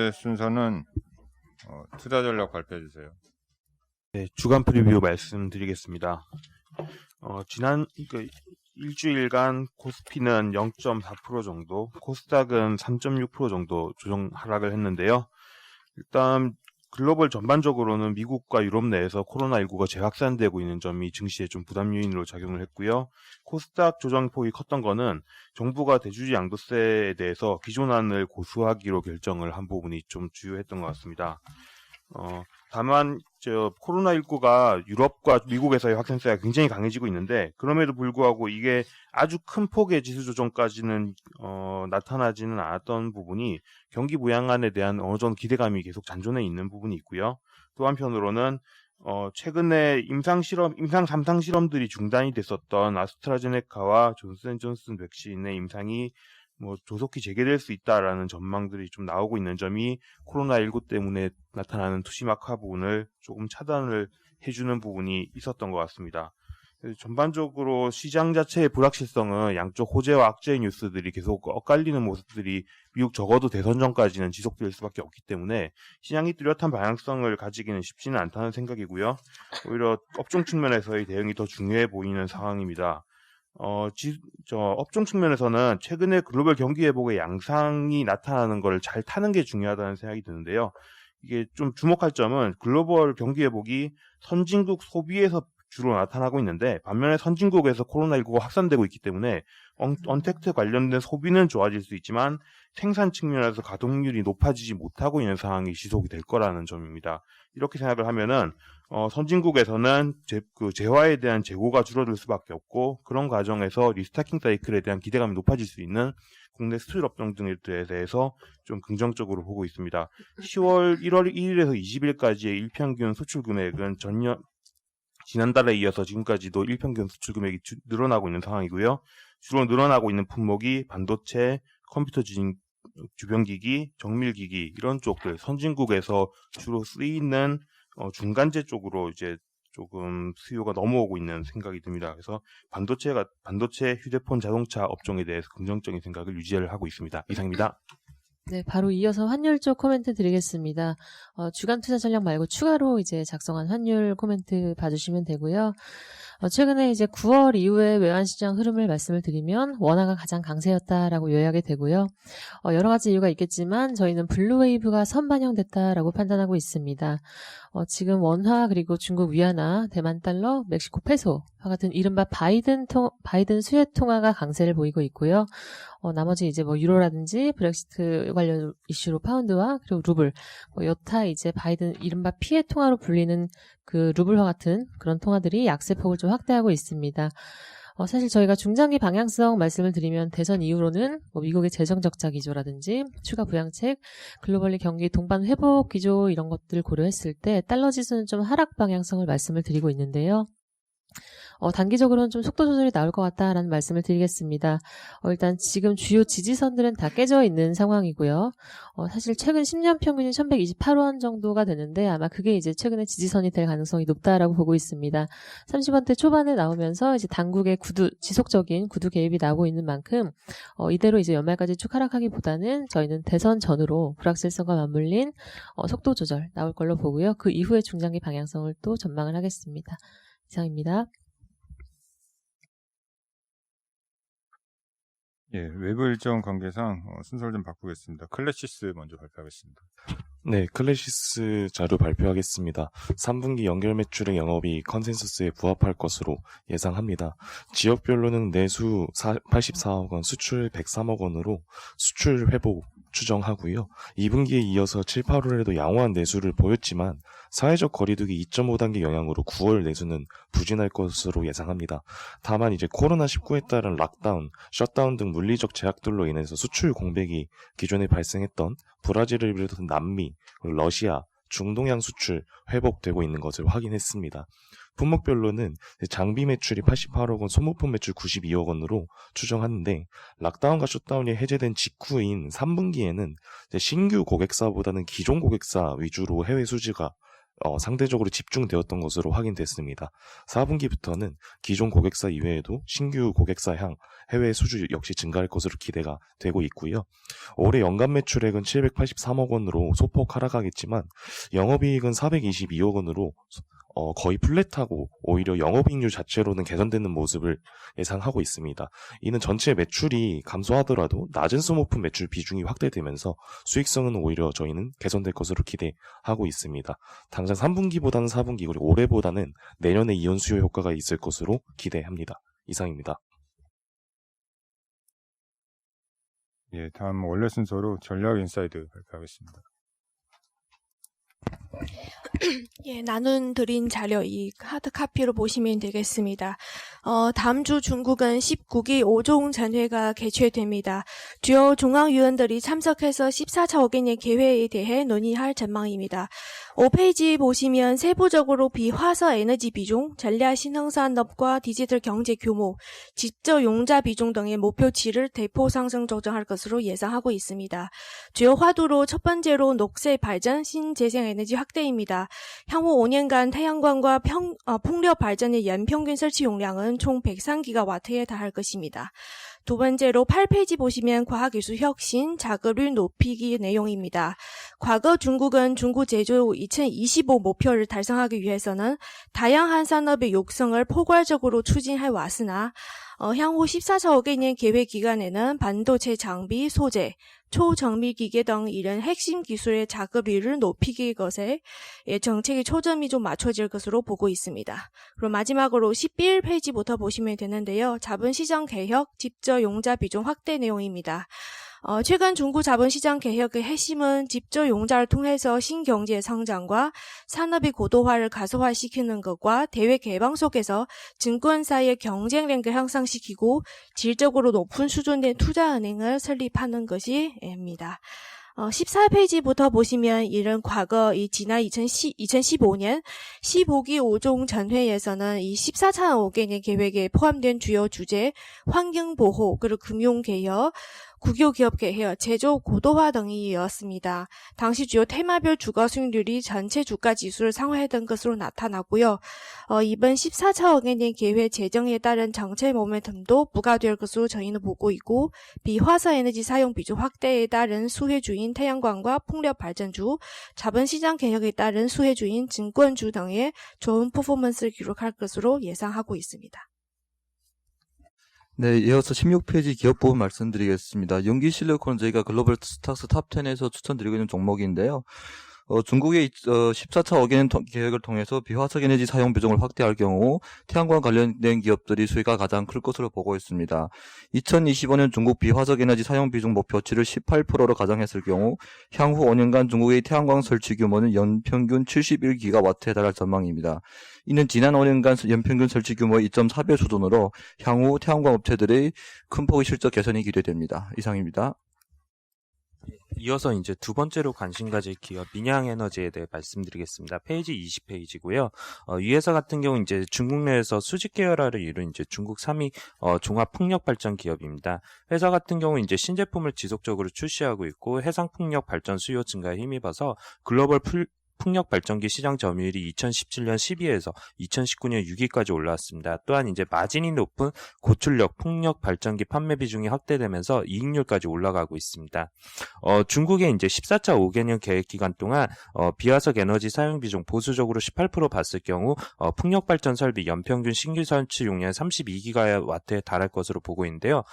번째 순서는 투자 전략 발표해 주세요. 네, 주간 프리뷰 말씀드리겠습니다. 지난 일주일간 코스피는 0.4% 정도, 코스닥은 3.6% 정도 조정 하락을 했는데요. 일단 글로벌 전반적으로는 미국과 유럽 내에서 코로나19가 재확산되고 있는 점이 증시에 좀 부담 요인으로 작용을 했고요. 코스닥 조정폭이 컸던 거는 정부가 대주주 양도세에 대해서 기존안을 고수하기로 결정을 한 부분이 좀 주요했던 것 같습니다. 다만 코로나19가 유럽과 미국에서의 확산세가 굉장히 강해지고 있는데, 그럼에도 불구하고 이게 아주 큰 폭의 지수 조정까지는 나타나지는 않았던 부분이 경기 부양안에 대한 어느 정도 기대감이 계속 잔존해 있는 부분이 있고요. 또 한편으로는 최근에 임상 3상 실험들이 중단이 됐었던 아스트라제네카와 존슨앤존슨 백신의 임상이 조속히 재개될 수 있다라는 전망들이 좀 나오고 있는 점이 코로나19 때문에 나타나는 투시마카 부분을 조금 차단을 해주는 부분이 있었던 것 같습니다. 전반적으로 시장 자체의 불확실성은 양쪽 호재와 악재의 뉴스들이 계속 엇갈리는 모습들이 미국 적어도 대선 전까지는 지속될 수밖에 없기 때문에 시장이 뚜렷한 방향성을 가지기는 쉽지는 않다는 생각이고요. 오히려 업종 측면에서의 대응이 더 중요해 보이는 상황입니다. 업종 측면에서는 최근에 글로벌 경기 회복의 양상이 나타나는 걸 잘 타는 게 중요하다는 생각이 드는데요. 이게 좀 주목할 점은 글로벌 경기 회복이 선진국 소비에서 주로 나타나고 있는데, 반면에 선진국에서 코로나19가 확산되고 있기 때문에 언택트 관련된 소비는 좋아질 수 있지만 생산 측면에서 가동률이 높아지지 못하고 있는 상황이 지속이 될 거라는 점입니다. 이렇게 생각을 하면은 선진국에서는 재화에 대한 재고가 줄어들 수밖에 없고, 그런 과정에서 리스타킹 사이클에 대한 기대감이 높아질 수 있는 국내 수출 업종 등에 대해서 좀 긍정적으로 보고 있습니다. 1월 1일에서 20일까지의 일평균 수출 금액은 지난달에 이어서 지금까지도 일평균 수출 금액이 늘어나고 있는 상황이고요. 주로 늘어나고 있는 품목이 반도체, 컴퓨터 주변기기, 정밀기기 이런 쪽들, 선진국에서 주로 쓰이는 중간재 쪽으로 이제 조금 수요가 넘어오고 있는 생각이 듭니다. 그래서 반도체, 휴대폰, 자동차 업종에 대해서 긍정적인 생각을 유지를 하고 있습니다. 이상입니다. 네, 바로 이어서 환율 쪽 코멘트 드리겠습니다. 주간 투자 전략 말고 추가로 이제 작성한 환율 코멘트 봐주시면 되고요. 최근에 이제 9월 이후에 외환시장 흐름을 말씀을 드리면 원화가 가장 강세였다라고 요약이 되고요. 여러 가지 이유가 있겠지만 저희는 블루웨이브가 선반영됐다라고 판단하고 있습니다. 지금 원화 그리고 중국 위안화, 대만 달러, 멕시코 페소와 같은 이른바 바이든 수혜 통화가 강세를 보이고 있고요. 나머지 이제 유로라든지 브렉시트 관련 이슈로 파운드와 그리고 루블, 여타 이제 바이든 이른바 피해 통화로 불리는 그 루블과 같은 그런 통화들이 약세폭을 좀 확대하고 있습니다. 사실 저희가 중장기 방향성 말씀을 드리면 대선 이후로는 미국의 재정 적자 기조라든지 추가 부양책, 글로벌리 경기 동반 회복 기조 이런 것들을 고려했을 때 달러 지수는 좀 하락 방향성을 말씀을 드리고 있는데요. 단기적으로는 좀 속도 조절이 나올 것 같다라는 말씀을 드리겠습니다. 일단 지금 주요 지지선들은 다 깨져 있는 상황이고요. 사실 최근 10년 평균이 1128원 정도가 되는데 아마 그게 이제 최근에 지지선이 될 가능성이 높다라고 보고 있습니다. 30원대 초반에 나오면서 이제 당국의 지속적인 구두 개입이 나오고 있는 만큼 이대로 이제 연말까지 쭉 하락하기보다는 저희는 대선 전후로 불확실성과 맞물린 속도 조절 나올 걸로 보고요. 그 이후에 중장기 방향성을 또 전망을 하겠습니다. 이상입니다. 예, 외부 일정 관계상 순서를 좀 바꾸겠습니다. 클래시스 먼저 발표하겠습니다. 네, 클래시스 자료 발표하겠습니다. 3분기 연결 매출의 영업이 컨센서스에 부합할 것으로 예상합니다. 지역별로는 내수 84억 원, 수출 103억 원으로 수출 회복 추정하고요. 2분기에 이어서 7, 8월에도 양호한 내수를 보였지만 사회적 거리두기 2.5단계 영향으로 9월 내수는 부진할 것으로 예상합니다. 다만 이제 코로나19에 따른 락다운, 셧다운 등 물리적 제약들로 인해서 수출 공백이 기존에 발생했던 브라질을 비롯한 남미, 러시아, 중동양 수출 회복되고 있는 것을 확인했습니다. 품목별로는 장비 매출이 88억 원, 소모품 매출 92억 원으로 추정하는데, 락다운과 셧다운이 해제된 직후인 3분기에는 신규 고객사보다는 기존 고객사 위주로 해외 수주가 상대적으로 집중되었던 것으로 확인됐습니다. 4분기부터는 기존 고객사 이외에도 신규 고객사 향 해외 수주 역시 증가할 것으로 기대가 되고 있고요. 올해 연간 매출액은 783억 원으로 소폭 하락하겠지만 영업이익은 422억 원으로 거의 플랫하고 오히려 영업이익률 자체로는 개선되는 모습을 예상하고 있습니다. 이는 전체 매출이 감소하더라도 낮은 소모품 매출 비중이 확대되면서 수익성은 오히려 저희는 개선될 것으로 기대하고 있습니다. 당장 3분기보다는 4분기 그리고 올해보다는 내년에 이연 수요 효과가 있을 것으로 기대합니다. 이상입니다. 예, 다음 원래 순서로 전략 인사이드 발표하겠습니다. 예, 나눈 드린 자료 이 하드 카피로 보시면 되겠습니다. 다음 주 중국은 19기 5종 전회가 개최됩니다. 주요 중앙위원들이 참석해서 14차 5개년 계획에 대해 논의할 전망입니다. 5페이지 보시면 세부적으로 비화석 에너지 비중, 전략 신흥산업과 디지털 경제 규모, 직접 용자 비중 등의 목표치를 대폭 상승 조정할 것으로 예상하고 있습니다. 주요 화두로 첫 번째로 녹색 발전, 신재생 에너지 확대입니다. 향후 5년간 태양광과 풍력 발전의 연평균 설치 용량은 총 103기가와트에 달할 것입니다. 두 번째로 8페이지 보시면 과학기술 혁신, 자급률 높이기 내용입니다. 과거 중국은 중국 제조 2025 목표를 달성하기 위해서는 다양한 산업의 육성을 포괄적으로 추진해 왔으나 향후 14차 5개년 계획 기간에는 반도체 장비, 소재, 초정밀기계 등 이런 핵심 기술의 자급률을 높이기 것에 정책의 초점이 좀 맞춰질 것으로 보고 있습니다. 그럼 마지막으로 11페이지부터 보시면 되는데요. 자본시장 개혁, 직접 용자 비중 확대 내용입니다. 최근 중국 자본시장 개혁의 핵심은 직접 용자를 통해서 신경제 성장과 산업의 고도화를 가속화시키는 것과 대외 개방 속에서 증권사의 경쟁력을 향상시키고 질적으로 높은 수준의 투자은행을 설립하는 것입니다. 14페이지부터 보시면 이런 과거 지난 2015년 15기 5종 전회에서는 이 14차 5개년 계획에 포함된 주요 주제, 환경보호, 그리고 금융개혁, 국유기업 개혁, 제조 고도화 등이었습니다. 당시 주요 테마별 주가 수익률이 전체 주가 지수를 상회했던 것으로 나타났고요. 이번 14차 5개년 계획 제정에 따른 정책 모멘텀도 부과될 것으로 저희는 보고 있고, 비화석 에너지 사용 비중 확대에 따른 수혜주인 태양광과 풍력 발전주, 자본시장 개혁에 따른 수혜주인 증권주 등의 좋은 퍼포먼스를 기록할 것으로 예상하고 있습니다. 네, 이어서 16페이지 기업 부분 말씀드리겠습니다. 연기실리콘은 저희가 글로벌 스탁스 탑10에서 추천드리고 있는 종목인데요. 중국의 14차 5개년 계획을 통해서 비화석 에너지 사용 비중을 확대할 경우 태양광 관련된 기업들이 수익가 가장 클 것으로 보고 있습니다. 2025년 중국 비화석 에너지 사용 비중 목표치를 18%로 가정했을 경우 향후 5년간 중국의 태양광 설치 규모는 연평균 71기가와트에 달할 전망입니다. 이는 지난 5년간 연평균 설치 규모의 2.4배 수준으로 향후 태양광 업체들의 큰 폭의 실적 개선이 기대됩니다. 이상입니다. 이어서 이제 두 번째로 관심 가질 기업 민양에너지에 대해 말씀드리겠습니다. 페이지 20페이지고요. 이 회사 같은 경우 이제 중국 내에서 수직 계열화를 이룬 이제 중국 3위 종합 풍력 발전 기업입니다. 회사 같은 경우 이제 신제품을 지속적으로 출시하고 있고 해상 풍력 발전 수요 증가에 힘입어서 글로벌 풍력 발전기 시장 점유율이 2017년 12위에서 2019년 6위까지 올라왔습니다. 또한 이제 마진이 높은 고출력 풍력 발전기 판매 비중이 확대되면서 이익률까지 올라가고 있습니다. 중국의 이제 14차 5개년 계획 기간 동안 비화석 에너지 사용 비중 보수적으로 18% 봤을 경우 풍력 발전 설비 연평균 신규 설치 용량 32기가와트에 달할 것으로 보고 있는데요.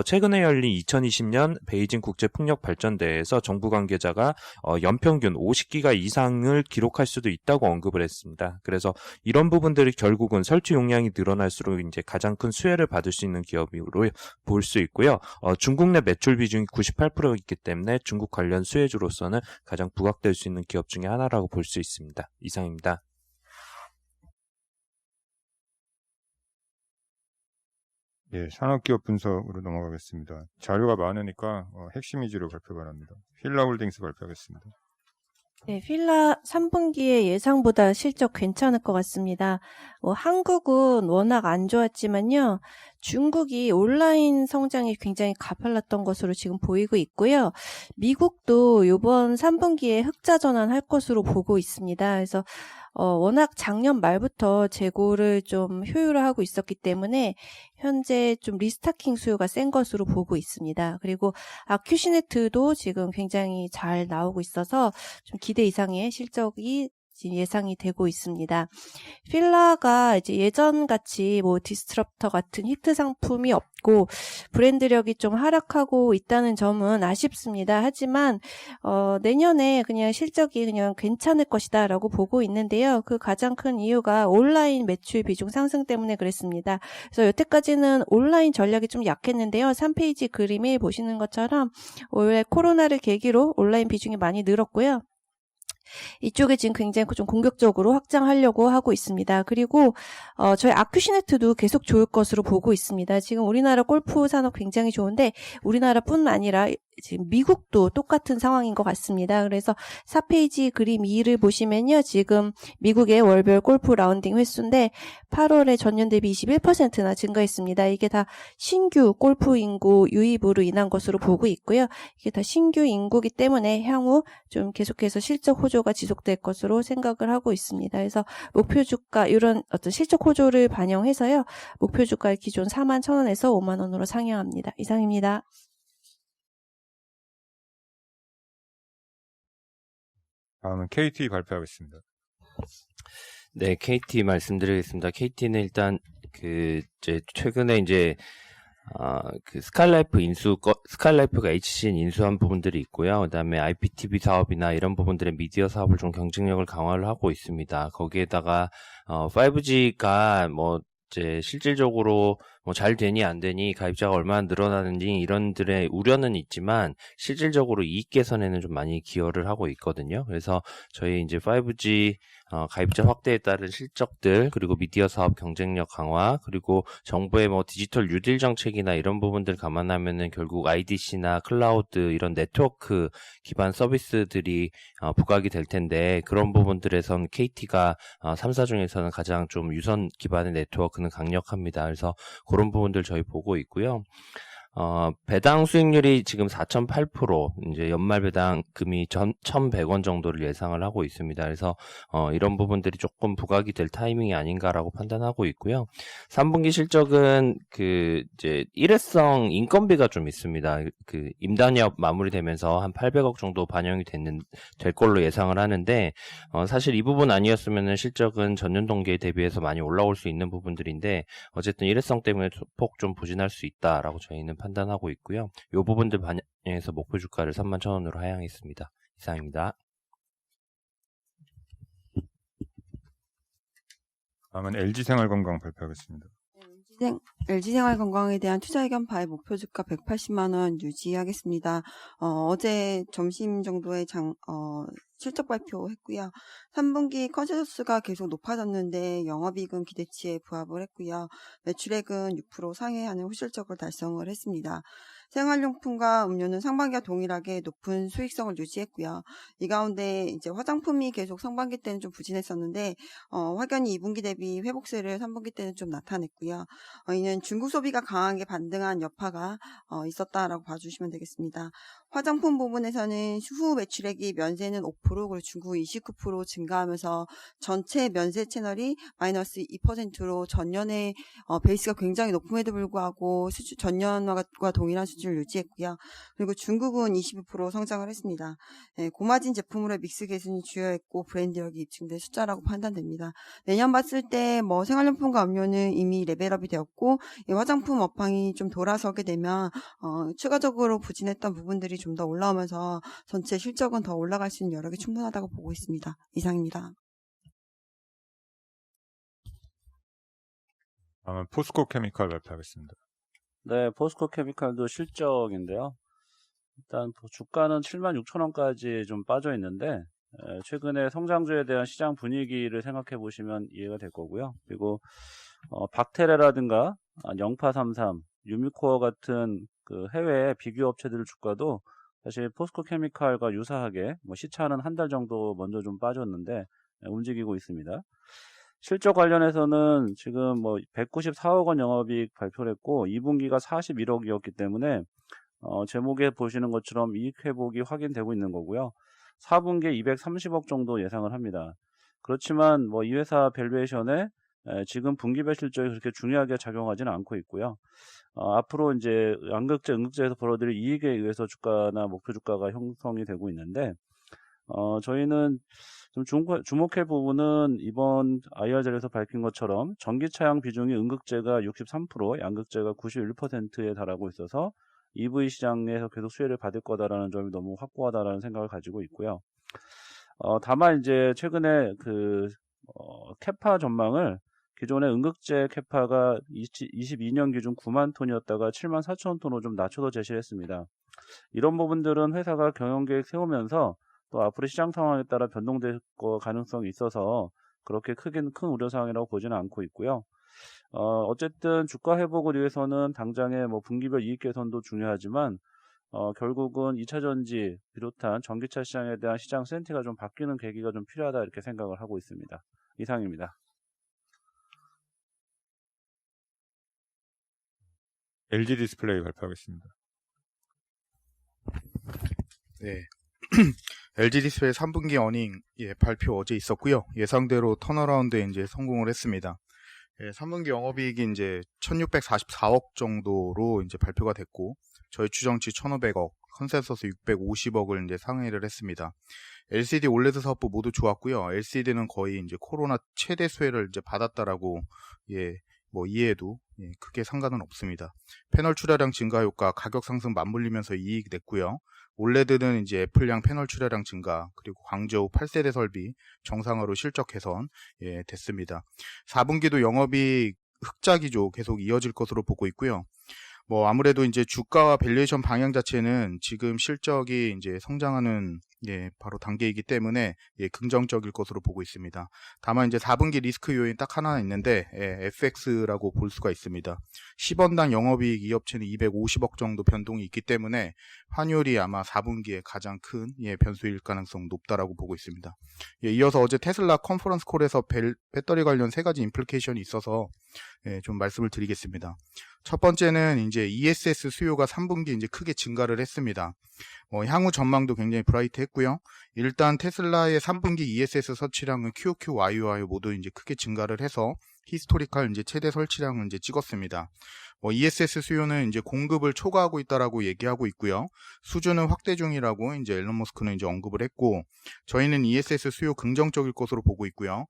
최근에 열린 2020년 베이징 국제 풍력 발전대회에서 정부 관계자가 연평균 50기가 이상을 기록할 수도 있다고 언급을 했습니다. 그래서 이런 부분들이 결국은 설치 용량이 늘어날수록 이제 가장 큰 수혜를 받을 수 있는 기업으로 볼 수 있고요. 중국 내 매출 비중이 98%이기 때문에 중국 관련 수혜주로서는 가장 부각될 수 있는 기업 중에 하나라고 볼 수 있습니다. 이상입니다. 예, 산업기업 분석으로 넘어가겠습니다. 자료가 많으니까 핵심 위주로 발표 바랍니다. 휠라홀딩스 발표하겠습니다. 네, 필라 3분기에 예상보다 실적 괜찮을 것 같습니다. 한국은 워낙 안 좋았지만요. 중국이 온라인 성장이 굉장히 가팔랐던 것으로 지금 보이고 있고요. 미국도 이번 3분기에 흑자 전환할 것으로 보고 있습니다. 그래서 워낙 작년 말부터 재고를 좀 효율화하고 있었기 때문에 현재 좀 리스타킹 수요가 센 것으로 보고 있습니다. 그리고 아큐시네트도 지금 굉장히 잘 나오고 있어서 좀 기대 이상의 실적이 지금 예상이 되고 있습니다. 필라가 이제 예전같이 뭐 디스트럽터 같은 히트 상품이 없고 브랜드력이 좀 하락하고 있다는 점은 아쉽습니다. 하지만 내년에 그냥 실적이 그냥 괜찮을 것이다 라고 보고 있는데요. 그 가장 큰 이유가 온라인 매출 비중 상승 때문에 그랬습니다. 그래서 여태까지는 온라인 전략이 좀 약했는데요. 3페이지 그림에 보시는 것처럼 올해 코로나를 계기로 온라인 비중이 많이 늘었고요. 이쪽에 지금 굉장히 좀 공격적으로 확장하려고 하고 있습니다. 그리고 저희 아큐시네트도 계속 좋을 것으로 보고 있습니다. 지금 우리나라 골프 산업 굉장히 좋은데 우리나라뿐만 아니라 지금 미국도 똑같은 상황인 것 같습니다. 그래서 4페이지 그림 2를 보시면요. 지금 미국의 월별 골프 라운딩 횟수인데 8월에 전년 대비 21%나 증가했습니다. 이게 다 신규 골프 인구 유입으로 인한 것으로 보고 있고요. 이게 다 신규 인구기 때문에 향후 좀 계속해서 실적 호조가 지속될 것으로 생각을 하고 있습니다. 그래서 목표 주가 이런 어떤 실적 호조를 반영해서요. 목표 주가 기존 41,000원에서 5만 원으로 상향합니다. 이상입니다. 다음은 KT 발표하겠습니다. 네, KT 말씀드리겠습니다. KT는 일단 최근에 이제 스칼라이프가 HCN 인수한 부분들이 있고요. 그다음에 IPTV 사업이나 이런 부분들의 미디어 사업을 좀 경쟁력을 강화를 하고 있습니다. 거기에다가 5G가 이제 실질적으로 잘 되니 안 되니 가입자가 얼마나 늘어나는지 이런들의 우려는 있지만 실질적으로 이익 개선에는 좀 많이 기여를 하고 있거든요. 그래서 저희 이제 5G 가입자 확대에 따른 실적들, 그리고 미디어 사업 경쟁력 강화, 그리고 정부의 디지털 뉴딜 정책이나 이런 부분들 감안하면은 결국 IDC나 클라우드 이런 네트워크 기반 서비스들이 부각이 될 텐데, 그런 부분들에선 KT가 3사 중에서는 가장 좀 유선 기반의 네트워크는 강력합니다. 그래서 그런 부분들 저희 보고 있고요. 배당 수익률이 지금 4.8%, 이제 연말 배당금이 1,100원 정도를 예상을 하고 있습니다. 그래서, 이런 부분들이 조금 부각이 될 타이밍이 아닌가라고 판단하고 있고요. 3분기 실적은 이제 일회성 인건비가 좀 있습니다. 임단협 마무리되면서 한 800억 정도 반영이 될 걸로 예상을 하는데, 사실 이 부분 아니었으면은 실적은 전년 동기에 대비해서 많이 올라올 수 있는 부분들인데, 어쨌든 일회성 때문에 폭 좀 부진할 수 있다라고 저희는 판단하고 있고요. 이 부분들 반영해서 목표 주가를 31,000원으로 하향했습니다. 이상입니다. 다음은 LG생활건강 발표하겠습니다. LG생활건강에 대한 투자 의견 바의 목표 주가 180만 원 유지하겠습니다. 어제 점심 정도에 실적 발표했고요. 3분기 컨센서스가 계속 높아졌는데 영업이익은 기대치에 부합을 했고요. 매출액은 6% 상회하는 호실적을 달성을 했습니다. 생활용품과 음료는 상반기와 동일하게 높은 수익성을 유지했고요. 이 가운데 이제 화장품이 계속 상반기 때는 좀 부진했었는데 확연히 2분기 대비 회복세를 3분기 때는 좀 나타냈고요. 이는 중국 소비가 강하게 반등한 여파가 있었다라고 봐주시면 되겠습니다. 화장품 부분에서는 후 매출액이 면세는 5%, 그리고 중국 29% 증가하면서 전체 면세 채널이 마이너스 2%로 전년에 베이스가 굉장히 높음에도 불구하고 전년과 동일한 수준을 유지했고요. 그리고 중국은 22% 성장을 했습니다. 고마진 제품으로의 믹스 개선이 주요했고 브랜드력이 입증된 숫자라고 판단됩니다. 내년 봤을 때 생활용품과 음료는 이미 레벨업이 되었고 화장품 업황이 좀 돌아서게 되면 추가적으로 부진했던 부분들이 좀 더 올라오면서 전체 실적은 더 올라갈 수 있는 여력이 충분하다고 보고 있습니다. 이상입니다. 다음은 포스코 케미칼 발표하겠습니다. 네, 포스코 케미칼도 실적인데요. 일단 주가는 76,000원까지 좀 빠져 있는데 최근에 성장주에 대한 시장 분위기를 생각해 보시면 이해가 될 거고요. 그리고 박테레라든가 영파33, 유미코어 같은 해외 비교 업체들 주가도 사실 포스코 케미칼과 유사하게 시차는 한 달 정도 먼저 좀 빠졌는데 움직이고 있습니다. 실적 관련해서는 지금 뭐 194억 원 영업이익 발표를 했고 2분기가 41억이었기 때문에 제목에 보시는 것처럼 이익 회복이 확인되고 있는 거고요. 4분기에 230억 정도 예상을 합니다. 그렇지만 뭐 이 회사 밸류에이션에 지금 분기별 실적이 그렇게 중요하게 작용하지는 않고 있고요. 앞으로 이제 양극재, 음극재에서 벌어들일 이익에 의해서 주가나 목표 주가가 형성이 되고 있는데, 저희는 좀 주목할 부분은 이번 IR 자료에서 밝힌 것처럼 전기차량 비중이 음극재가 63%, 양극재가 91%에 달하고 있어서 EV 시장에서 계속 수혜를 받을 거다라는 점이 너무 확고하다라는 생각을 가지고 있고요. 다만 이제 최근에 캐파 전망을 기존의 음극재 캐파가 22년 기준 9만 톤이었다가 7만 4천 톤으로 좀 낮춰서 제시를 했습니다. 이런 부분들은 회사가 경영계획 세우면서 또 앞으로 시장 상황에 따라 변동될 가능성이 있어서 그렇게 큰 우려사항이라고 보지는 않고 있고요. 어쨌든 주가 회복을 위해서는 당장의 뭐 분기별 이익 개선도 중요하지만 결국은 2차 전지 비롯한 전기차 시장에 대한 시장 센티가 좀 바뀌는 계기가 좀 필요하다 이렇게 생각을 하고 있습니다. 이상입니다. LG 디스플레이 발표하겠습니다. 네. LG 디스플레이 3분기 어닝 발표 어제 있었고요. 예상대로 턴어라운드에 이제 성공을 했습니다. 3분기 영업이익이 이제 1,644억 정도로 이제 발표가 됐고, 저희 추정치 1,500억, 컨센서스 650억을 이제 상회를 했습니다. LCD 올레드 사업부 모두 좋았고요. LCD는 거의 이제 코로나 최대 수혜를 이제 받았다라고 뭐 이해해도 크게 상관은 없습니다. 패널 출하량 증가 효과, 가격 상승 맞물리면서 이익 냈고요. 올레드는 이제 애플량 패널 출하량 증가, 그리고 광저우 8세대 설비 정상화로 실적 개선 됐습니다. 4분기도 영업이익 흑자 기조 계속 이어질 것으로 보고 있고요. 뭐 아무래도 이제 주가와 밸류에이션 방향 자체는 지금 실적이 이제 성장하는 바로 단계이기 때문에 긍정적일 것으로 보고 있습니다. 다만 이제 4분기 리스크 요인 딱 하나 있는데 FX라고 볼 수가 있습니다. 10원당 영업이익 이 업체는 250억 정도 변동이 있기 때문에 환율이 아마 4분기에 가장 큰 변수일 가능성 높다라고 보고 있습니다. 이어서 어제 테슬라 컨퍼런스 콜에서 배터리 관련 3가지 임플리케이션이 있어서 좀 말씀을 드리겠습니다. 첫 번째는 이제 ESS 수요가 3분기 이제 크게 증가를 했습니다. 향후 전망도 굉장히 브라이트했고요. 일단 테슬라의 3분기 ESS 설치량은 QOQ, YOY 모두 이제 크게 증가를 해서 히스토리컬 이제 최대 설치량을 이제 찍었습니다. ESS 수요는 이제 공급을 초과하고 있다라고 얘기하고 있고요. 수주는 확대 중이라고 이제 앨런 머스크는 이제 언급을 했고, 저희는 ESS 수요 긍정적일 것으로 보고 있고요.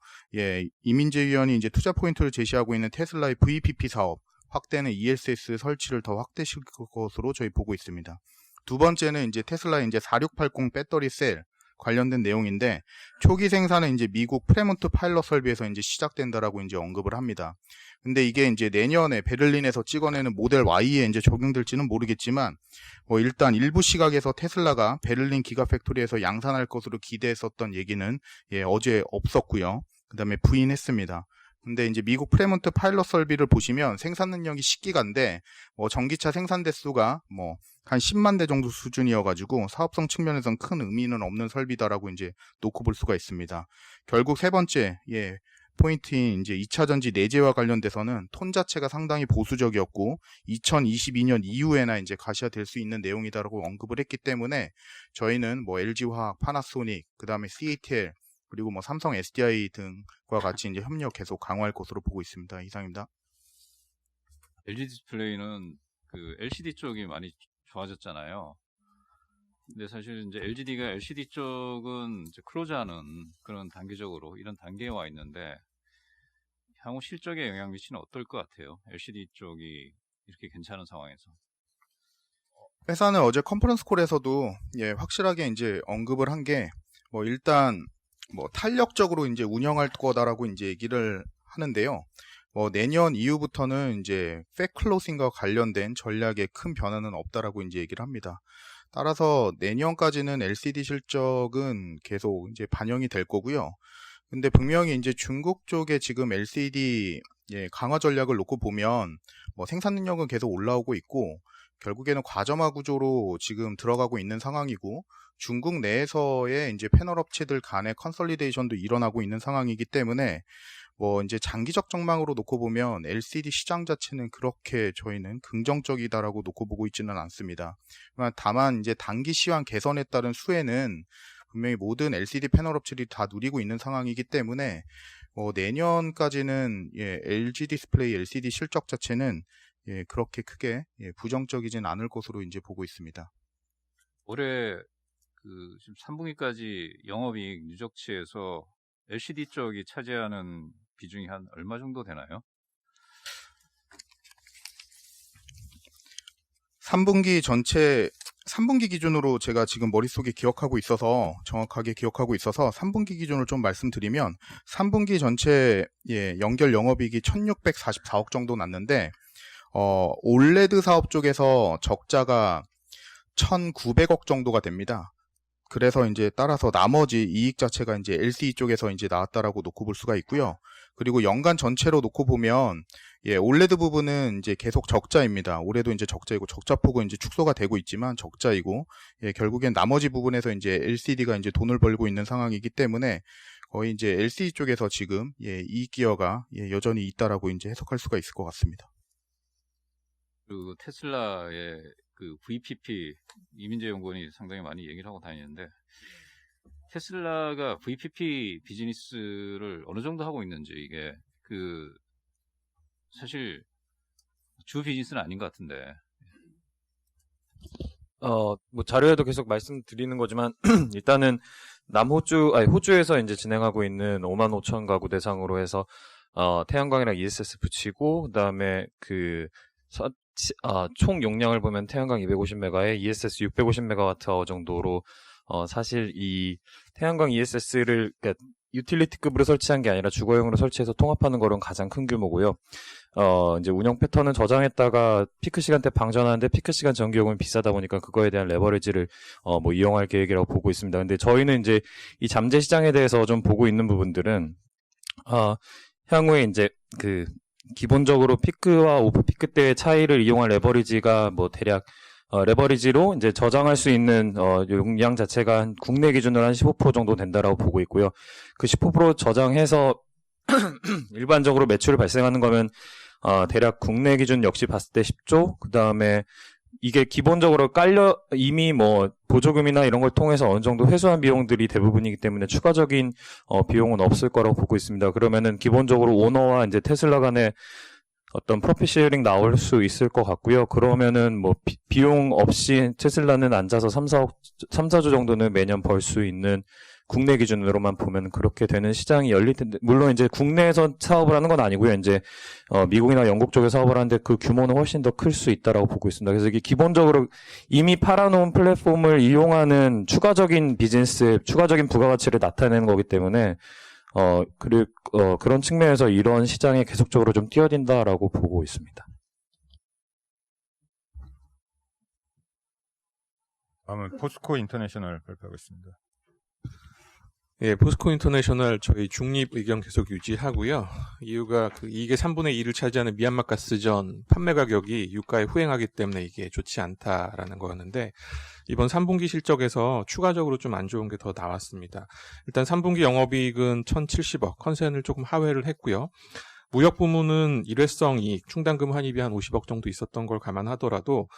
이민재 위원이 이제 투자 포인트를 제시하고 있는 테슬라의 VPP 사업 확대는 ESS 설치를 더 확대시킬 것으로 저희 보고 있습니다. 두 번째는 이제 테슬라의 이제 4680 배터리 셀 관련된 내용인데, 초기 생산은 이제 미국 프레몬트 파일럿 설비에서 이제 시작된다라고 이제 언급을 합니다. 근데 이게 이제 내년에 베를린에서 찍어내는 모델 Y에 이제 적용될지는 모르겠지만, 일단 일부 시각에서 테슬라가 베를린 기가팩토리에서 양산할 것으로 기대했었던 얘기는 어제 없었고요. 그 다음에 부인했습니다. 근데 이제 미국 프레몬트 파일럿 설비를 보시면 생산 능력이 10기가인데 전기차 생산 대수가 한 10만 대 정도 수준이어가지고 사업성 측면에선 큰 의미는 없는 설비다라고 이제 놓고 볼 수가 있습니다. 결국 세 번째 포인트인 이제 2차 전지 내재와 관련돼서는 톤 자체가 상당히 보수적이었고 2022년 이후에나 이제 가시화될 수 있는 내용이다라고 언급을 했기 때문에 저희는 LG화학, 파나소닉, 그 다음에 CATL 그리고 삼성 SDI 등과 같이 이제 협력 계속 강화할 것으로 보고 있습니다. 이상입니다. LG 디스플레이는 그 LCD 쪽이 많이 좋아졌잖아요. 근데 사실 이제 LGD가 LCD 쪽은 이제 클로즈하는 그런 단계적으로 이런 단계에 와 있는데 향후 실적에 영향 미치는 어떨 것 같아요? LCD 쪽이 이렇게 괜찮은 상황에서. 회사는 어제 컨퍼런스 콜에서도 확실하게 이제 언급을 한 게 일단 탄력적으로 이제 운영할 거다라고 이제 얘기를 하는데요. 내년 이후부터는 이제 팩클로싱과 관련된 전략에 큰 변화는 없다라고 이제 얘기를 합니다. 따라서 내년까지는 LCD 실적은 계속 이제 반영이 될 거고요. 근데 분명히 이제 중국 쪽에 지금 LCD 강화 전략을 놓고 보면 생산 능력은 계속 올라오고 있고 결국에는 과점화 구조로 지금 들어가고 있는 상황이고 중국 내에서의 이제 패널 업체들 간의 컨설리데이션도 일어나고 있는 상황이기 때문에 이제 장기적 전망으로 놓고 보면 LCD 시장 자체는 그렇게 저희는 긍정적이다라고 놓고 보고 있지는 않습니다. 다만 이제 단기 시황 개선에 따른 수혜는 분명히 모든 LCD 패널 업체들이 다 누리고 있는 상황이기 때문에 내년까지는 LG 디스플레이 LCD 실적 자체는 그렇게 크게 부정적이진 않을 것으로 이제 보고 있습니다. 올해 지금 3분기까지 영업이익 누적치에서 LCD 쪽이 차지하는 비중이 한 얼마 정도 되나요? 3분기 기준으로 제가 지금 머릿속에 정확하게 기억하고 있어서 3분기 기준으로 좀 말씀드리면 3분기 전체 연결 영업이익이 1644억 정도 났는데 올레드 사업 쪽에서 적자가 1900억 정도가 됩니다. 그래서 이제 따라서 나머지 이익 자체가 이제 LCD 쪽에서 이제 나왔다라고 놓고 볼 수가 있고요. 그리고 연간 전체로 놓고 보면 올레드 부분은 이제 계속 적자입니다. 올해도 이제 적자이고 적자폭은 이제 축소가 되고 있지만 적자이고 결국엔 나머지 부분에서 이제 LCD가 이제 돈을 벌고 있는 상황이기 때문에 거의 이제 LCD 쪽에서 지금 이익 기여가 여전히 있다라고 이제 해석할 수가 있을 것 같습니다. 테슬라의 VPP 이민재 연구원이 상당히 많이 얘기를 하고 다니는데 테슬라가 VPP 비즈니스를 어느 정도 하고 있는지 이게 사실 주 비즈니스는 아닌 것 같은데. 자료에도 계속 말씀드리는 거지만 일단은 호주에서 이제 진행하고 있는 55,000 가구 대상으로 해서 태양광이랑 ESS 붙이고 그다음에 총 용량을 보면 태양광 250메가에 ESS 650메가와트 정도로 사실 이 태양광 ESS를 그러니까 유틸리티급으로 설치한 게 아니라 주거용으로 설치해서 통합하는 거는 가장 큰 규모고요. 이제 운영 패턴은 저장했다가 피크 시간대 방전하는데 피크 시간 전기요금이 비싸다 보니까 그거에 대한 레버리지를 이용할 계획이라고 보고 있습니다. 근데 저희는 이제 이 잠재 시장에 대해서 좀 보고 있는 부분들은 향후에 이제 기본적으로 피크와 오프 피크 때의 차이를 이용할 레버리지가 대략 레버리지로 이제 저장할 수 있는 용량 자체가 한 국내 기준으로 한 15% 정도 된다라고 보고 있고요. 그 15% 저장해서 일반적으로 매출이 발생하는 거면 대략 국내 기준 역시 봤을 때 10조, 그다음에 이게 기본적으로 이미 보조금이나 이런 걸 통해서 어느 정도 회수한 비용들이 대부분이기 때문에 추가적인 비용은 없을 거라고 보고 있습니다. 그러면은 기본적으로 오너와 이제 테슬라 간의 어떤 프로핏 쉐어링 나올 수 있을 것 같고요. 그러면은 비용 없이 테슬라는 앉아서 3-4조 정도는 매년 벌 수 있는 국내 기준으로만 보면 그렇게 되는 시장이 열릴 텐데, 물론 이제 국내에서 사업을 하는 건 아니고요. 이제 미국이나 영국 쪽에 사업을 하는데 그 규모는 훨씬 더 클 수 있다라고 보고 있습니다. 그래서 이게 기본적으로 이미 팔아놓은 플랫폼을 이용하는 추가적인 비즈니스, 추가적인 부가가치를 나타내는 거기 때문에 그런 측면에서 이런 시장에 계속적으로 좀 뛰어든다라고 보고 있습니다. 다음은 포스코 인터내셔널 발표하겠습니다. 포스코 인터내셔널 저희 중립 의견 계속 유지하고요. 이유가 이게 3분의 2를 차지하는 미얀마 가스전 판매 가격이 유가에 후행하기 때문에 이게 좋지 않다라는 거였는데, 이번 3분기 실적에서 추가적으로 좀 안 좋은 게 더 나왔습니다. 일단 3분기 영업이익은 1,070억, 컨센을 조금 하회를 했고요. 무역 부문은 일회성 이익, 충당금 환입이 한 50억 정도 있었던 걸 감안하더라도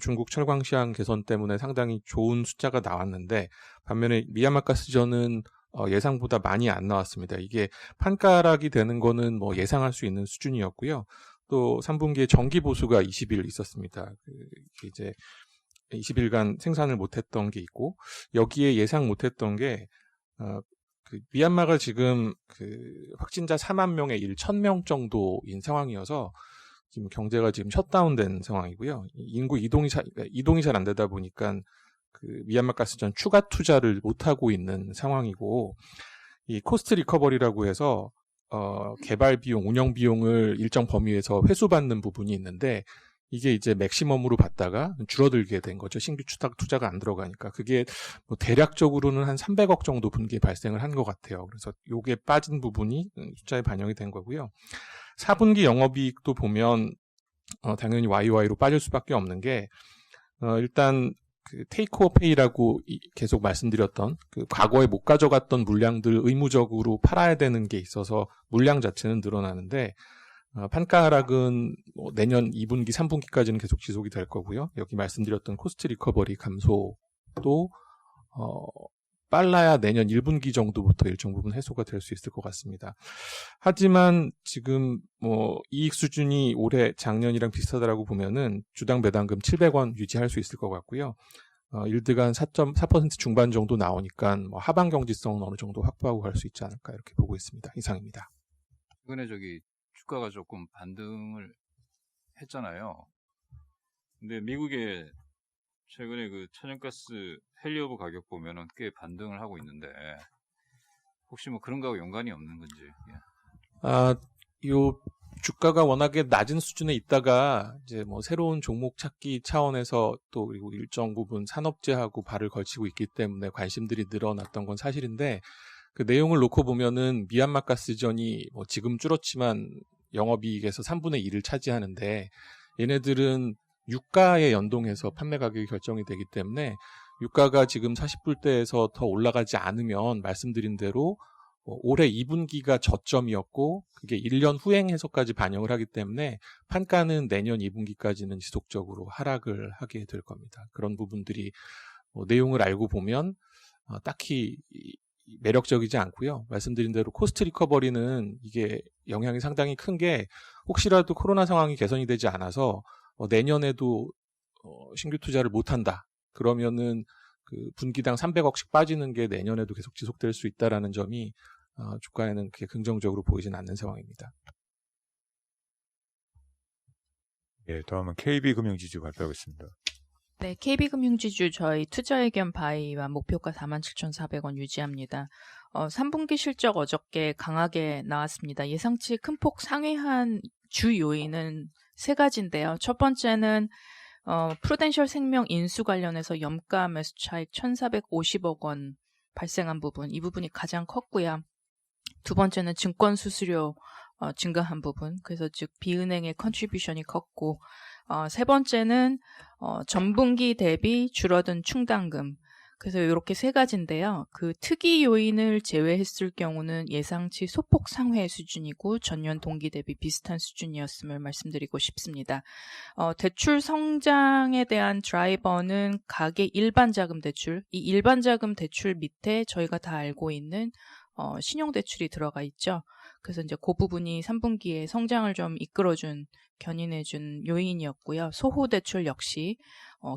중국 철강 시장 개선 때문에 상당히 좋은 숫자가 나왔는데, 반면에 미얀마 가스전은 예상보다 많이 안 나왔습니다. 이게 판가락이 되는 거는 예상할 수 있는 수준이었고요. 또 3분기에 정기 보수가 20일 있었습니다. 이제 20일간 생산을 못했던 게 있고, 여기에 예상 못했던 게 미얀마가 지금 확진자 4만 명에 1,000명 정도인 상황이어서 지금 경제가 지금 셧다운된 상황이고요. 인구 이동이 잘 안 되다 보니까 미얀마 가스전 추가 투자를 못 하고 있는 상황이고, 이 코스트 리커버리라고 해서 개발 비용, 운영 비용을 일정 범위에서 회수받는 부분이 있는데, 이게 이제 맥시멈으로 받다가 줄어들게 된 거죠. 신규 투자가 안 들어가니까. 그게 대략적으로는 한 300억 정도 분기에 발생을 한 것 같아요. 그래서 요게 빠진 부분이 숫자에 반영이 된 거고요. 4분기 영업이익도 보면 당연히 YY로 빠질 수밖에 없는 게, 일단 그 테이크오어 페이라고 계속 말씀드렸던 그 과거에 못 가져갔던 물량들 의무적으로 팔아야 되는 게 있어서 물량 자체는 늘어나는데 판가 하락은 뭐 내년 2분기, 3분기까지는 계속 지속이 될 거고요. 여기 말씀드렸던 코스트 리커버리 감소도 빨라야 내년 1분기 정도부터 일정 부분 해소가 될 수 있을 것 같습니다. 하지만 지금 뭐 이익 수준이 올해 작년이랑 비슷하다라고 보면은 주당 배당금 700원 유지할 수 있을 것 같고요. 일드가 한 4.4% 중반 정도 나오니까 뭐 하반 경지성은 어느 정도 확보하고 갈 수 있지 않을까 이렇게 보고 있습니다. 이상입니다. 최근에 주가가 조금 반등을 했잖아요. 근데 미국의 최근에 그 천연가스 헬리오브 가격 보면은 꽤 반등을 하고 있는데 혹시 뭐 그런 거하고 연관이 없는 건지. 예. 요 주가가 워낙에 낮은 수준에 있다가 이제 뭐 새로운 종목 찾기 차원에서 또 그리고 일정 부분 산업재하고 발을 걸치고 있기 때문에 관심들이 늘어났던 건 사실인데 그 내용을 놓고 보면은 미얀마 가스전이 뭐 지금 줄었지만 영업이익에서 3분의 1을 차지하는데 얘네들은 유가에 연동해서 판매 가격이 결정이 되기 때문에 유가가 지금 40불대에서 더 올라가지 않으면 말씀드린 대로 올해 2분기가 저점이었고 그게 1년 후행해서까지 반영을 하기 때문에 판가는 내년 2분기까지는 지속적으로 하락을 하게 될 겁니다. 그런 부분들이 내용을 알고 보면 딱히 매력적이지 않고요. 말씀드린 대로 코스트 리커버리는 이게 영향이 상당히 큰 게 혹시라도 코로나 상황이 개선이 되지 않아서 내년에도 신규 투자를 못한다. 그러면은 그 분기당 300억씩 빠지는 게 내년에도 계속 지속될 수 있다라는 점이 주가에는 그렇게 긍정적으로 보이진 않는 상황입니다. 예, 다음은 KB금융지주 발표하겠습니다. 네, KB금융지주 저희 투자의견 바이와 목표가 47,400원 유지합니다. 3분기 실적 어저께 강하게 나왔습니다. 예상치 큰 폭 상회한 주 요인은 세 가지인데요. 첫 번째는 프루덴셜 생명 인수 관련해서 염가 매수 차익 1,450억 원 발생한 부분, 이 부분이 가장 컸고요. 두 번째는 증권 수수료 증가한 부분, 그래서 즉 비은행의 컨트리뷰션이 컸고, 세 번째는 전분기 대비 줄어든 충당금. 그래서 이렇게 세 가지인데요. 그 특이 요인을 제외했을 경우는 예상치 소폭 상회 수준이고 전년 동기 대비 비슷한 수준이었음을 말씀드리고 싶습니다. 대출 성장에 대한 드라이버는 가계 일반자금 대출, 이 일반자금 대출 밑에 저희가 다 알고 있는 신용대출이 들어가 있죠. 그래서 이제 그 부분이 3분기에 성장을 좀 이끌어준, 견인해준 요인이었고요. 소호대출 역시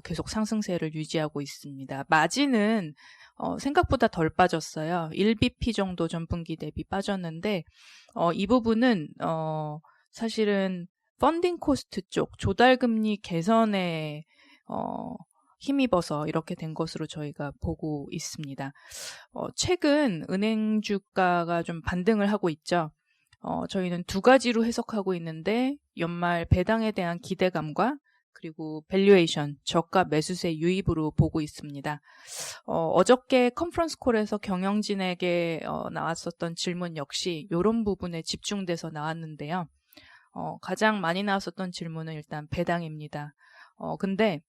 계속 상승세를 유지하고 있습니다. 마진은 생각보다 덜 빠졌어요. 1bp 정도 전분기 대비 빠졌는데 이 부분은 사실은 펀딩 코스트 쪽 조달금리 개선에 힘입어서 이렇게 된 것으로 저희가 보고 있습니다. 최근 은행 주가가 좀 반등을 하고 있죠. 저희는 두 가지로 해석하고 있는데 연말 배당에 대한 기대감과 그리고 밸류에이션, 저가 매수세 유입으로 보고 있습니다. 어저께 컨퍼런스 콜에서 경영진에게 나왔었던 질문 역시 이런 부분에 집중돼서 나왔는데요. 가장 많이 나왔었던 질문은 일단 배당입니다. 근데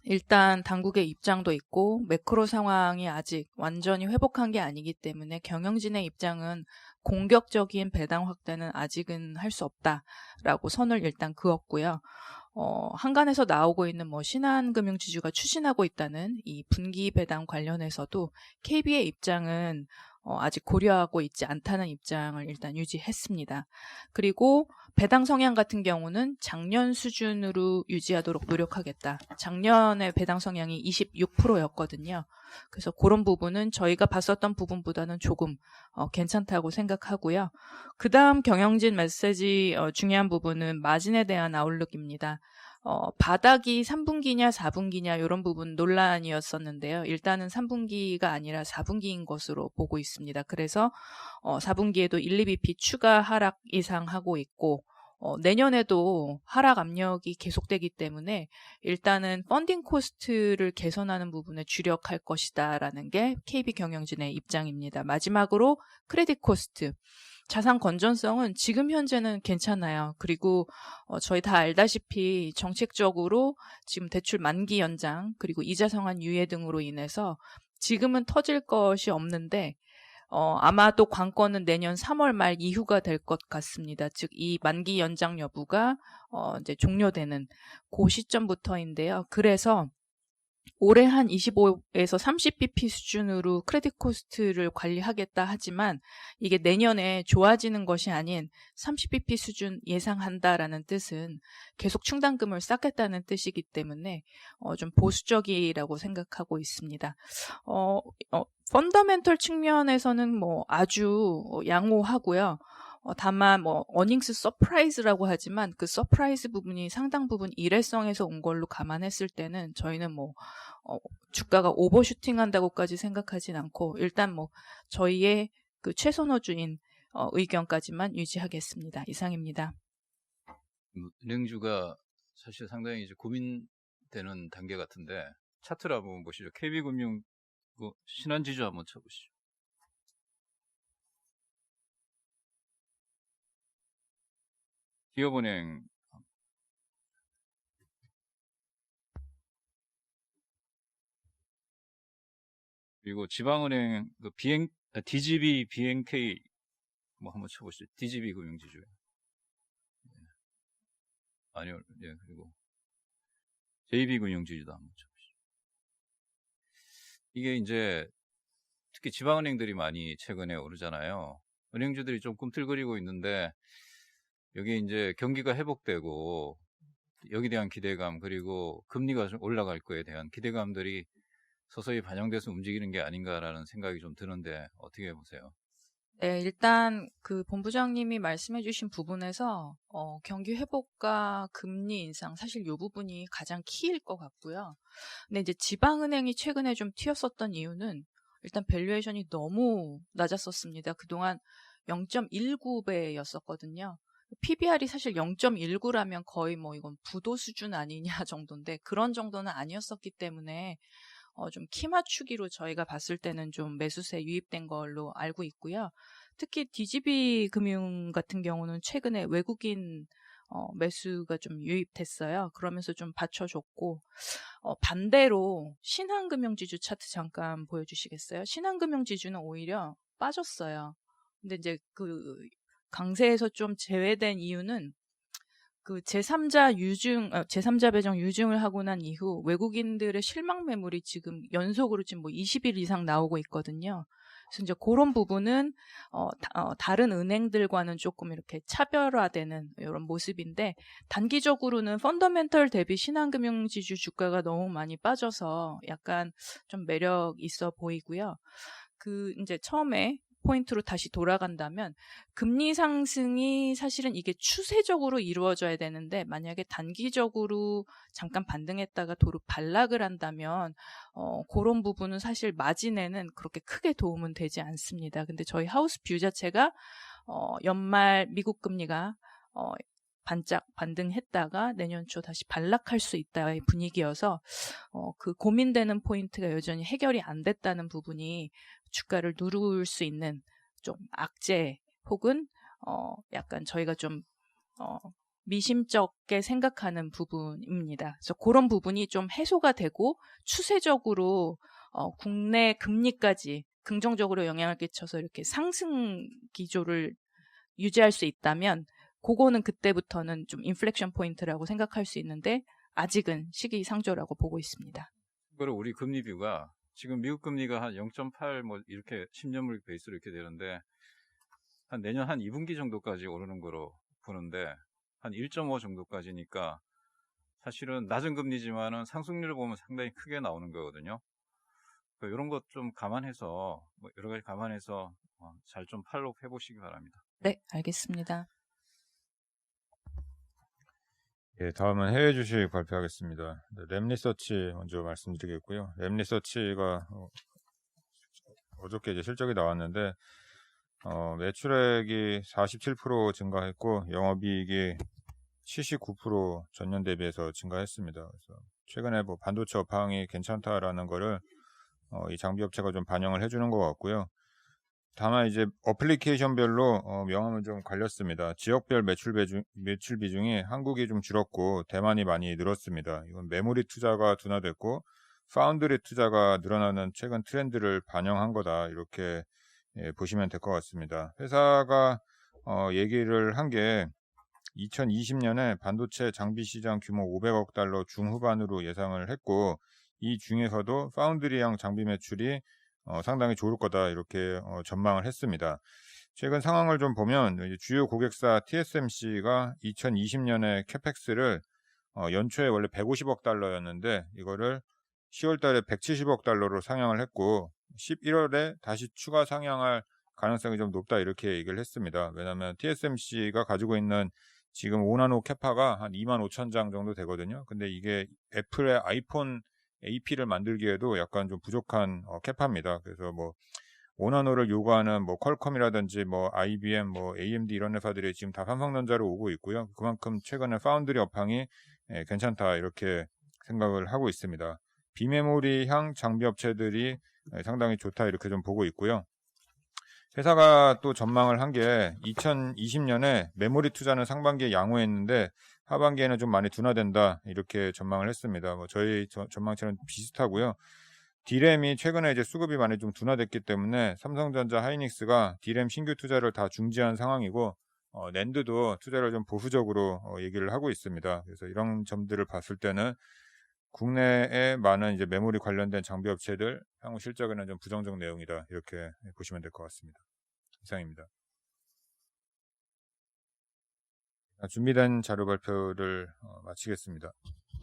일단 당국의 입장도 있고 매크로 상황이 아직 완전히 회복한 게 아니기 때문에 경영진의 입장은 공격적인 배당 확대는 아직은 할 수 없다라고 선을 일단 그었고요. 한간에서 나오고 있는 뭐 신한금융지주가 추진하고 있다는 이 분기 배당 관련해서도 KB의 입장은 아직 고려하고 있지 않다는 입장을 일단 유지했습니다. 그리고 배당 성향 같은 경우는 작년 수준으로 유지하도록 노력하겠다. 작년에 배당 성향이 26%였거든요. 그래서 그런 부분은 저희가 봤었던 부분보다는 조금 괜찮다고 생각하고요. 그 다음 경영진 메시지 중요한 부분은 마진에 대한 아웃룩입니다. 바닥이 3분기냐 4분기냐 이런 부분 논란이었었는데요. 일단은 3분기가 아니라 4분기인 것으로 보고 있습니다. 그래서 4분기에도 1, 2bp 추가 하락 이상 하고 있고 내년에도 하락 압력이 계속되기 때문에 일단은 펀딩 코스트를 개선하는 부분에 주력할 것이다라는 게 KB경영진의 입장입니다. 마지막으로 크레딧 코스트. 자산 건전성은 지금 현재는 괜찮아요. 그리고 저희 다 알다시피 정책적으로 지금 대출 만기 연장 그리고 이자 상환 유예 등으로 인해서 지금은 터질 것이 없는데 아마도 관건은 내년 3월 말 이후가 될 것 같습니다. 즉, 이 만기 연장 여부가 이제 종료되는 그 시점부터인데요. 그래서 올해 한 25에서 30bp 수준으로 크레딧 코스트를 관리하겠다 하지만 이게 내년에 좋아지는 것이 아닌 30bp 수준 예상한다라는 뜻은 계속 충당금을 쌓겠다는 뜻이기 때문에 좀 보수적이라고 생각하고 있습니다. 펀더멘털 측면에서는 뭐 아주 양호하고요. 다만 뭐 어닝스 서프라이즈라고 하지만 그 서프라이즈 부분이 상당 부분 일회성에서 온 걸로 감안했을 때는 저희는 뭐 주가가 오버슈팅한다고까지 생각하진 않고 일단 뭐 저희의 그 최선호주인 의견까지만 유지하겠습니다. 이상입니다. 은행주가 사실 상당히 이제 고민되는 단계 같은데 차트를 한번 보시죠. KB금융 신한지주 한번 쳐보시죠. 기업은행 그리고 지방은행 그 DGB BNK 뭐 한번 쳐보시죠. DGB 금융지주. 아니요, 예, 그리고 JB 금융지주도 한번 쳐보시죠. 이게 이제 특히 지방은행들이 많이 최근에 오르잖아요. 은행주들이 좀 꿈틀거리고 있는데 여기 이제 경기가 회복되고 여기에 대한 기대감 그리고 금리가 좀 올라갈 거에 대한 기대감들이 서서히 반영돼서 움직이는 게 아닌가라는 생각이 좀 드는데 어떻게 보세요? 네, 일단 그 본부장님이 말씀해주신 부분에서 경기 회복과 금리 인상 사실 이 부분이 가장 키일 것 같고요. 근데 이제 지방은행이 최근에 좀 튀었었던 이유는 일단 밸류에이션이 너무 낮았었습니다. 그동안 0.19배였었거든요. PBR이 사실 0.19라면 거의 뭐 이건 부도 수준 아니냐 정도인데 그런 정도는 아니었었기 때문에 좀 키 맞추기로 저희가 봤을 때는 좀 매수세 유입된 걸로 알고 있고요. 특히 DGB 금융 같은 경우는 최근에 외국인 매수가 좀 유입됐어요. 그러면서 좀 받쳐줬고 반대로 신한금융지주 차트 잠깐 보여주시겠어요? 신한금융지주는 오히려 빠졌어요. 근데 이제 그 강세에서 좀 제외된 이유는 그 제3자 배정 유증을 하고 난 이후 외국인들의 실망 매물이 지금 연속으로 지금 뭐 20일 이상 나오고 있거든요. 그래서 이제 그런 부분은 다른 은행들과는 조금 이렇게 차별화되는 이런 모습인데 단기적으로는 펀더멘털 대비 신한금융지주 주가가 너무 많이 빠져서 약간 좀 매력 있어 보이고요. 그 이제 처음에 포인트로 다시 돌아간다면 금리 상승이 사실은 이게 추세적으로 이루어져야 되는데 만약에 단기적으로 잠깐 반등했다가 도로 반락을 한다면 그런 부분은 사실 마진에는 그렇게 크게 도움은 되지 않습니다. 근데 저희 하우스 뷰 자체가 연말 미국 금리가 반짝 반등했다가 내년 초 다시 반락할 수 있다의 분위기여서 그 고민되는 포인트가 여전히 해결이 안 됐다는 부분이 주가를 누를 수 있는 좀 악재 혹은 약간 저희가 좀 미심쩍게 생각하는 부분입니다. 그래서 그런 부분이 좀 해소가 되고 추세적으로 국내 금리까지 긍정적으로 영향을 끼쳐서 이렇게 상승 기조를 유지할 수 있다면 그거는 그때부터는 좀 인플렉션 포인트라고 생각할 수 있는데 아직은 시기상조라고 보고 있습니다. 그리고 우리 금리 뷰가 지금 미국 금리가 한 0.8 뭐 이렇게 10년물 베이스로 이렇게 되는데 한 내년 한 2분기 정도까지 오르는 거로 보는데 한 1.5 정도까지니까 사실은 낮은 금리지만은 상승률을 보면 상당히 크게 나오는 거거든요. 이런 것 좀 감안해서 뭐 여러 가지 감안해서 잘 좀 팔로우 해보시기 바랍니다. 네, 알겠습니다. 예, 다음은 해외 주식 발표하겠습니다. 램리서치 먼저 말씀드리겠고요. 램리서치가 어저께 이제 실적이 나왔는데 매출액이 47% 증가했고 영업이익이 79% 전년 대비해서 증가했습니다. 그래서 최근에 뭐 반도체 업황이 괜찮다라는 거를 이 장비 업체가 좀 반영을 해주는 것 같고요. 다만 이제 어플리케이션별로 명암은 좀 갈렸습니다. 지역별 매출 비중이 한국이 좀 줄었고 대만이 많이 늘었습니다. 이건 메모리 투자가 둔화됐고 파운드리 투자가 늘어나는 최근 트렌드를 반영한 거다, 이렇게 보시면 될 것 같습니다. 회사가 얘기를 한 게 2020년에 반도체 장비 시장 규모 500억 달러 중후반으로 예상을 했고 이 중에서도 파운드리형 장비 매출이 상당히 좋을 거다, 이렇게 전망을 했습니다. 최근 상황을 좀 보면 주요 고객사 TSMC가 2020년에 캐펙스를 연초에 원래 150억 달러였는데 이거를 10월 달에 170억 달러로 상향을 했고 11월에 다시 추가 상향할 가능성이 좀 높다, 이렇게 얘기를 했습니다. 왜냐하면 TSMC가 가지고 있는 지금 5나노 캐파가 한 2만 5천 장 정도 되거든요. 근데 이게 애플의 아이폰 AP를 만들기에도 약간 좀 부족한 캐파입니다. 그래서 뭐 5나노를 요구하는 뭐 퀄컴이라든지 뭐 IBM, 뭐 AMD 이런 회사들이 지금 다 삼성전자로 오고 있고요. 그만큼 최근에 파운드리 업황이 괜찮다, 이렇게 생각을 하고 있습니다. 비메모리향 장비 업체들이 상당히 좋다, 이렇게 좀 보고 있고요. 회사가 또 전망을 한 게 2020년에 메모리 투자는 상반기에 양호했는데 하반기에는 좀 많이 둔화된다, 이렇게 전망을 했습니다. 뭐 저희 전망처럼 비슷하고요. D램이 최근에 이제 수급이 많이 좀 둔화됐기 때문에 삼성전자, 하이닉스가 D램 신규 투자를 다 중지한 상황이고 낸드도 투자를 좀 보수적으로 얘기를 하고 있습니다. 그래서 이런 점들을 봤을 때는 국내에 많은 이제 메모리 관련된 장비 업체들 향후 실적에는 좀 부정적 내용이다, 이렇게 보시면 될 것 같습니다. 이상입니다. 준비된 자료 발표를 마치겠습니다.